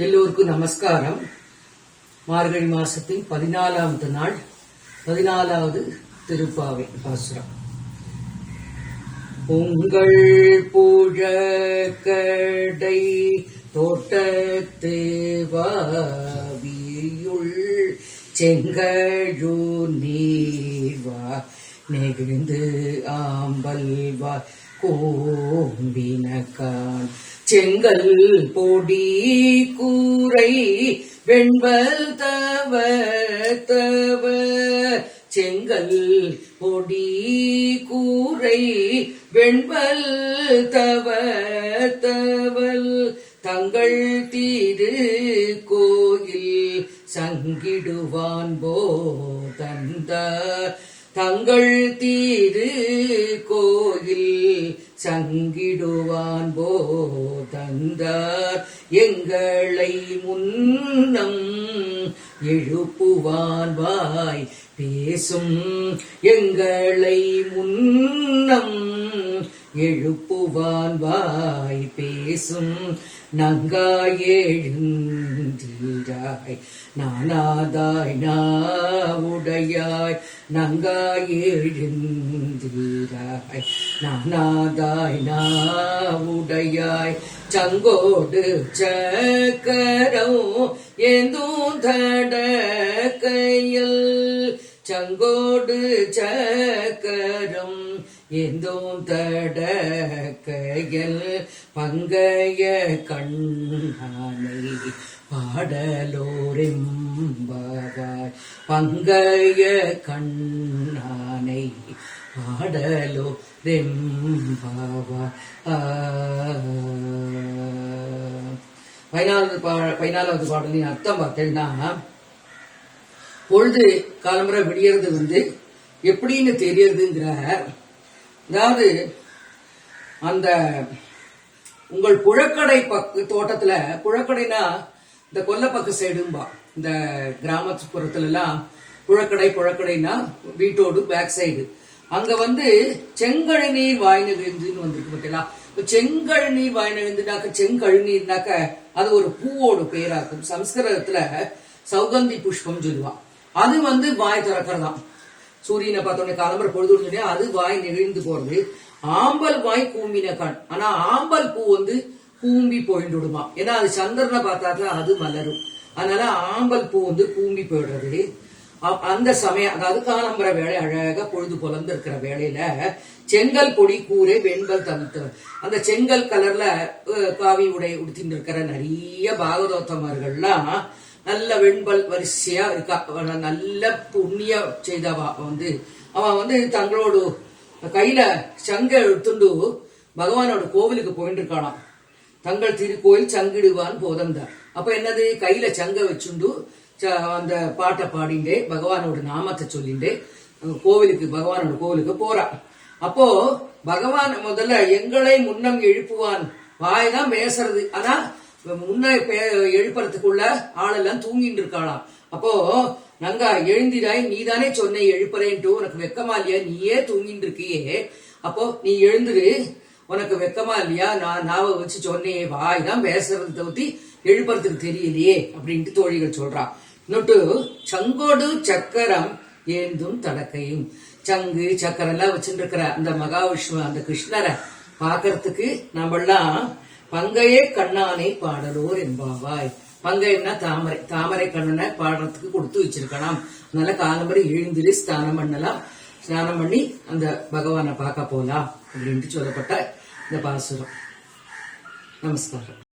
எல்லோருக்கும் நமஸ்காரம். மார்கழி மாசத்தின் 14வது நாள் 14வது திருப்பாவை பாசுரம். உங்கள் புழக்கடை தோட்டத்து வாவியுள் செங்கழு நீர்வா நெகிழ்ந்து ஆம்பல்வா கோம்பினக்கான் செங்கல் பொடி கூரை வெண்பல் தவ தவ செங்கல் பொடி கூரை வெண்பல் தவ தவல் தங்கள் திரு கோயில் சங்கிடுவான் போதந்த தங்கள் திரு கோயில் சங்கிடுவான் போதந்தார் எங்களை முன்னம் எழுப்புவான் வாய் பேசும் எங்களை முன்னம் எழுப்புவான் வாய் பேசும் நங்காய் எழுந்திராய் நானாதாய் நாவுடையாய் நங்காய் எழுந்திராய் நானாதாய் நாவுடையாய் சங்கோடு சக்கரம் ஏந்தும் தடக்கையில் சங்கோடு சக்கரம் ஏந்தோம் தடக்கையில் பங்கைய கண்ணானை பாடலோரெம்பாவாய் பங்கைய கண்ணானை பாடலோரெம்பாவாய். 14வது பாடலின் அர்த்தம் பார்த்தேன்னா, பொழுது காலம்புற விடியறது எப்படின்னு தெரியறதுங்கிற, அதாவது அந்த உங்கள் புழக்கடை தோட்டத்துல, புழக்கடைனா இந்த கொல்லப்பக்க சைடும்பா, இந்த கிராமப்புறத்துல எல்லாம் புழக்கடைனா வீட்டோடு பேக் சைடு. அங்க செங்கழுநீர் வாய் நெகிழ்ந்துன்னு வந்திருக்கு பார்த்தீங்களா. செங்கழுநீர் வாய் நெகிழ்ந்துனாக்க, செங்கழுநீர்னாக்க அது ஒரு பூவோட பேராக்கும். சம்ஸ்கிருதத்துல சௌகந்தி புஷ்பம் சொல்லுவான். அது வாய் திறக்கிறதாம். சூரியனை பார்த்தோன்னே காலம்பர பொழுது அது வாய் நெகிழ்ந்து போறது. ஆம்பல் வாய் கூம்பின கண். ஆனா ஆம்பல் பூ கூம்பி போயிட்டு விடுமா. ஏன்னா அது சந்திரனை பார்த்தாக்கா அது மலரும். அதனால ஆம்பல் பூ கூம்பி போயிடுறது. அந்த சமயம், அதாவது காலம்பர வேலை, அழகா பொழுது புலந்து இருக்கிற வேலையில செங்கல் பொடி கூரை வெண்பல் தவிர்த்தவர், அந்த செங்கல் கலர்ல காவி உடை உடுத்திட்டு இருக்கிற நிறைய பாகவதோத்தமர்கள்லாம் நல்ல வெண்பல் வரிசையா இருக்கா. நல்ல புண்ணிய செய்தவா அவன் தங்களோட கையில சங்க எடுத்துண்டு பகவானோட கோவிலுக்கு போயிட்டு இருக்கானாம். தங்கள் திருக்கோயில் சங்கிடுவான் போதந்தார். அப்ப என்னது, கையில சங்க வச்சுண்டு அந்த பாட்டை பாடிண்டே பகவானோட நாமத்தை சொல்லிண்டே பகவானோட கோவிலுக்கு போறான். அப்போ பகவான் முதல்ல எங்களை முன்னம் எழுப்புவான் வாய் தான் பேசுறது. ஆனா முன்ன எழுப்புறதுக்குள்ள ஆளெல்லாம் தூங்கிட்டு இருக்காளாம். அப்போ நங்கா எழுந்திராய், நீதானே சொன்ன எழுப்புறேன்ட்டு, உனக்கு வெக்கமா இல்லையா, நீயே தூங்கிட்டு இருக்கியே, அப்போ நீ எழுந்துரு, உனக்கு வெக்கமா இல்லையா, நான் நாவ வச்சு சொன்னே, வாய் தான் பேசுறது தவிர்த்து எழுப்புறதுக்கு தெரியலையே அப்படின்ட்டு தோழிகள் சொல்றான். இன்னொட்டு சங்கோடு சக்கரம் ஏந்தும் தடக்கையும், சங்கு சக்கரம் எல்லாம் வச்சுட்டு இருக்கிற அந்த மகாவிஷ்ணு, அந்த கிருஷ்ணரை பாக்கிறதுக்கு நம்மெல்லாம் பங்கையே கண்ணானை பாடலோர் என்பாவாய். பங்கையம்னா தாமரை, தாமரை கண்ணனை பாடுறதுக்கு கொடுத்து வச்சிருக்கலாம். அதனால காலம்பரை எழுந்திரி ஸ்நானம் பண்ணலாம், ஸ்நானம் பண்ணி அந்த பகவானை பார்க்க போலாம் அப்படின்ட்டு சொல்லப்பட்ட இந்த பாசுரம். நமஸ்காரம்.